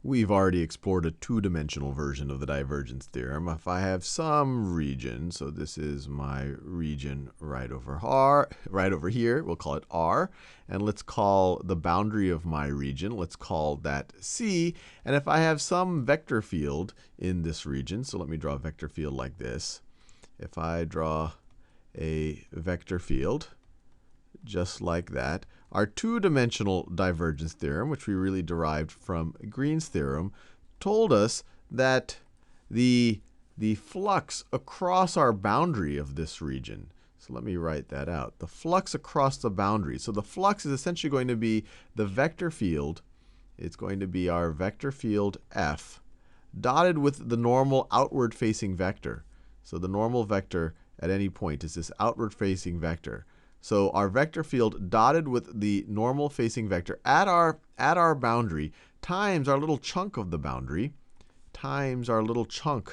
We've already explored a two-dimensional version of the divergence theorem. If I have some region, so this is my region right over here, we'll call it R, and let's call the boundary of my region, let's call that C. And if I have some vector field in this region, so let me draw a vector field like this. If I draw a vector field just like that, our two-dimensional divergence theorem, which we really derived from Green's theorem, told us that the flux across our boundary of this region, so let me write that out, the flux across the boundary. So the flux is essentially going to be the vector field. It's going to be our vector field F dotted with the normal outward-facing vector. So the normal vector at any point is this outward-facing vector. So our vector field dotted with the normal facing vector at our boundary times our little chunk of the boundary times our little chunk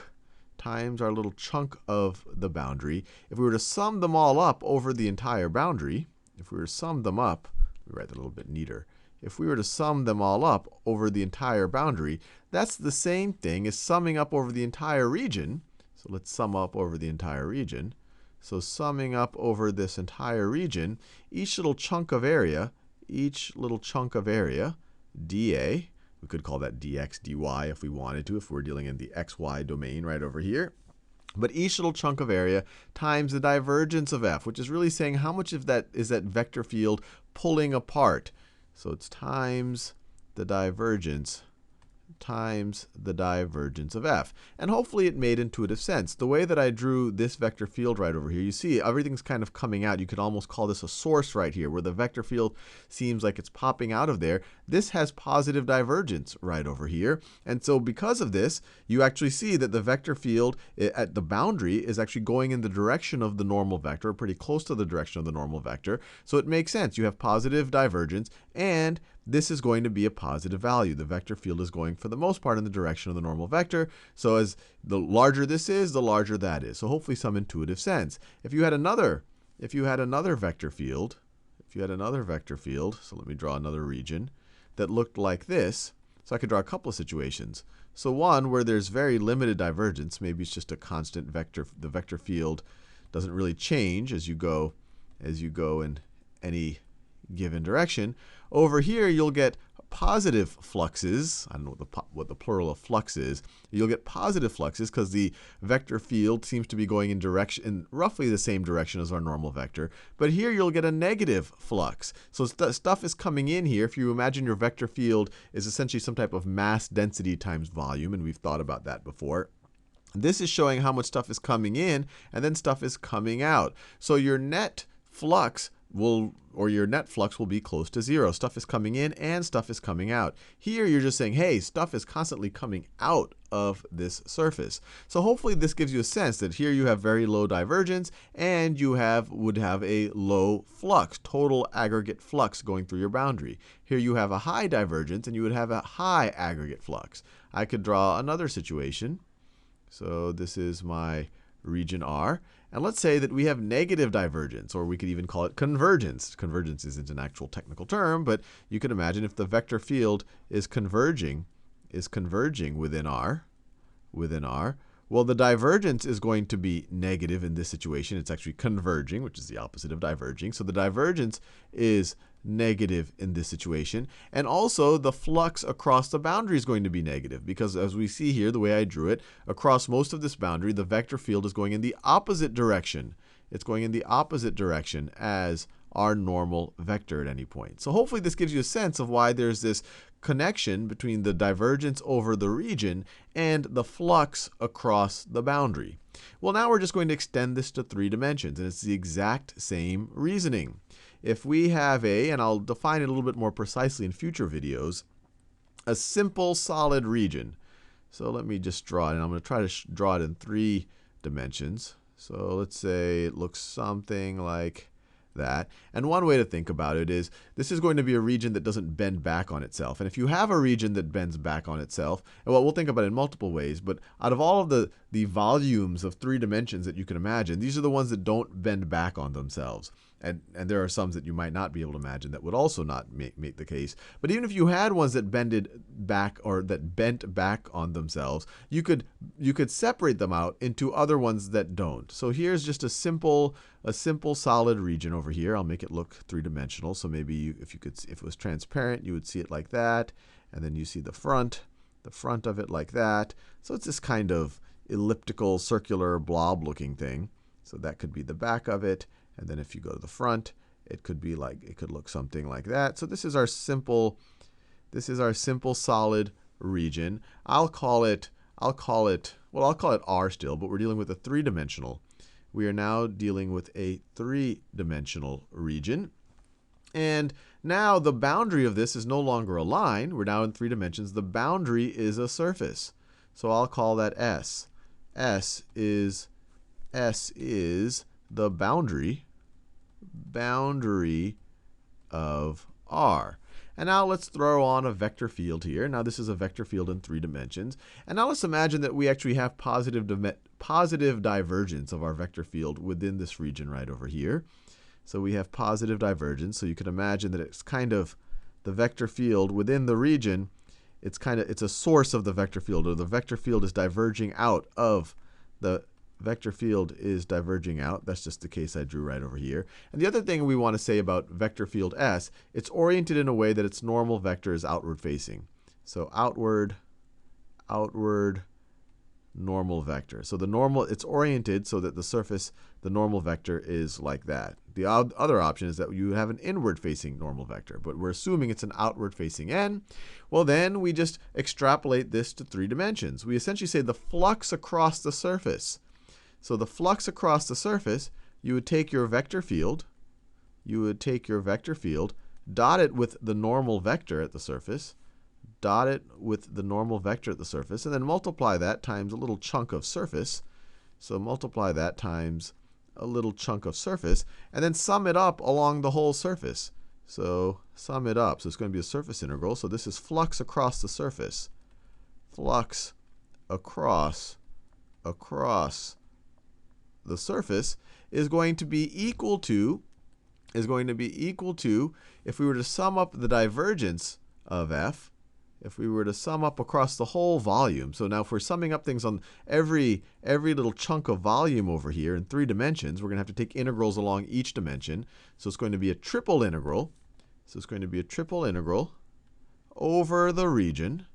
of the boundary. If we were to sum them all up over the entire boundary, if we were to sum them up, let me write that a little bit neater. If we were to sum them all up over the entire boundary, that's the same thing as summing up over the entire region. So let's sum up over the entire region. So summing up over this entire region, each little chunk of area, dA, we could call that dx, dy if we wanted to, if we're dealing in the xy domain right over here. But each little chunk of area times the divergence of F, which is really saying how much of that is that vector field pulling apart. So it's times the divergence of F. And hopefully it made intuitive sense. The way that I drew this vector field right over here, you see everything's kind of coming out. You could almost call this a source right here, where the vector field seems like it's popping out of there. This has positive divergence right over here. And so because of this, you actually see that the vector field at the boundary is actually going in the direction of the normal vector, pretty close to the direction of the normal vector. So it makes sense. You have positive divergence, and this is going to be a positive value. The vector field is going, for the most part, in the direction of the normal vector. So as the larger this is, the larger that is. So hopefully some intuitive sense. If you had another vector field, so let me draw another region that looked like this. So I could draw a couple of situations. So one where there's very limited divergence, maybe it's just a constant vector. The vector field doesn't really change as you go in any given direction. Over here, you'll get positive fluxes. I don't know what the plural of flux is. You'll get positive fluxes because the vector field seems to be going in roughly the same direction as our normal vector. But here you'll get a negative flux. So stuff is coming in here. If you imagine your vector field is essentially some type of mass density times volume, and we've thought about that before. This is showing how much stuff is coming in, and then stuff is coming out. So your net flux will be close to 0. Stuff is coming in and stuff is coming out. Here you're just saying, hey, stuff is constantly coming out of this surface. So hopefully this gives you a sense that here you have very low divergence and you would have a low flux, total aggregate flux going through your boundary. Here you have a high divergence and you would have a high aggregate flux. I could draw another situation. So this is my region R. And let's say that we have negative divergence, or we could even call it convergence. Convergence isn't an actual technical term, but you can imagine if the vector field is converging within R, well, the divergence is going to be negative in this situation. It's actually converging, which is the opposite of diverging. So the divergence is negative in this situation. And also, the flux across the boundary is going to be negative because, as we see here, the way I drew it, across most of this boundary, the vector field is going in the opposite direction. It's going in the opposite direction as our normal vector at any point. So hopefully this gives you a sense of why there's this connection between the divergence over the region and the flux across the boundary. Well, now we're just going to extend this to 3 dimensions, and it's the exact same reasoning. If we have and I'll define it a little bit more precisely in future videos, a simple solid region. So let me just draw it, and I'm going to try to draw it in 3 dimensions. So let's say it looks something like that. And one way to think about it is this is going to be a region that doesn't bend back on itself. And if you have a region that bends back on itself, well, we'll think about it in multiple ways, but out of all of the volumes of 3 dimensions that you can imagine, these are the ones that don't bend back on themselves. And there are some that you might not be able to imagine that would also not make the case. But even if you had ones that bended back or that bent back on themselves, you could separate them out into other ones that don't. So here's just a simple solid region over here. I'll make it look three-dimensional. So maybe if it was transparent, you would see it like that, and then you see the front of it like that. So it's this kind of elliptical, circular, blob-looking thing. So that could be the back of it. And then if you go to the front, it could look something like that. So this is our simple solid region. I'll call it R still, but we're dealing with a three-dimensional. We are now dealing with a three-dimensional region. And now the boundary of this is no longer a line. We're now in 3 dimensions. The boundary is a surface. So I'll call that S. S is the boundary of R. And now let's throw on a vector field here. Now this is a vector field in 3 dimensions. And now let's imagine that we actually have positive divergence of our vector field within this region right over here. So we have positive divergence. So you can imagine that it's kind of the vector field within the region. It's a source of the vector field, or the vector field is diverging out of the vector field is diverging out. That's just the case I drew right over here. And the other thing we want to say about vector field S, it's oriented in a way that its normal vector is outward facing. So outward, normal vector. So it's oriented so that the normal vector is like that. The other option is that you have an inward facing normal vector, but we're assuming it's an outward facing n. Well, then we just extrapolate this to 3 dimensions. We essentially say the flux across the surface. So the flux across the surface, you would take your vector field, dot it with the normal vector at the surface, and then multiply that times a little chunk of surface. So multiply that times a little chunk of surface, and then sum it up along the whole surface. So sum it up. So it's going to be a surface integral. So this is flux across the surface. Flux across the surface is going to be equal to, if we were to sum up the divergence of f, if we were to sum up across the whole volume. So now if we're summing up things on every little chunk of volume over here in 3 dimensions, we're going to have to take integrals along each dimension. So it's going to be a triple integral. So it's going to be a triple integral over the region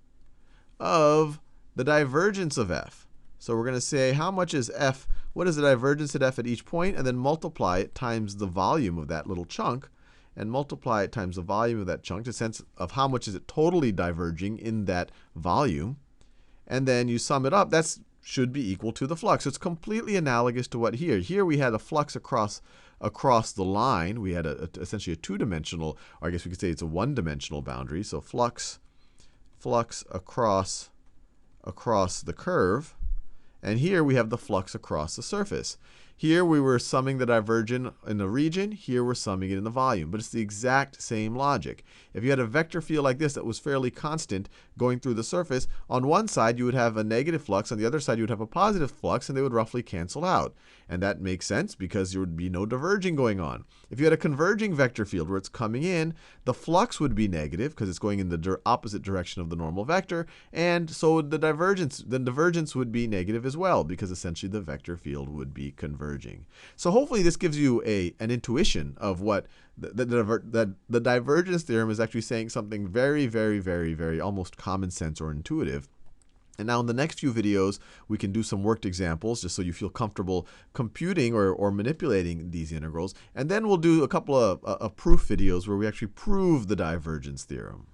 of the divergence of f. So we're going to say how much is f, what is the divergence at f at each point, and then multiply it times the volume of that little chunk, and multiply it times the volume of that chunk, to sense of how much is it totally diverging in that volume. And then you sum it up. That should be equal to the flux. So it's completely analogous to what here. Here we had a flux across the line. We had essentially a 2-dimensional, or I guess we could say it's a 1-dimensional boundary. So flux across the curve. And here we have the flux across the surface. Here we were summing the divergence in the region. Here we're summing it in the volume. But it's the exact same logic. If you had a vector field like this that was fairly constant going through the surface, on one side you would have a negative flux. On the other side you would have a positive flux, and they would roughly cancel out. And that makes sense because there would be no diverging going on. If you had a converging vector field where it's coming in, the flux would be negative because it's going in the opposite direction of the normal vector. And so the divergence would be negative as well, because essentially the vector field would be converging. So hopefully this gives you an intuition of what the divergence theorem is actually saying, something very, very, very, very almost common sense or intuitive. And now in the next few videos, we can do some worked examples just so you feel comfortable computing or manipulating these integrals. And then we'll do a couple of proof videos where we actually prove the divergence theorem.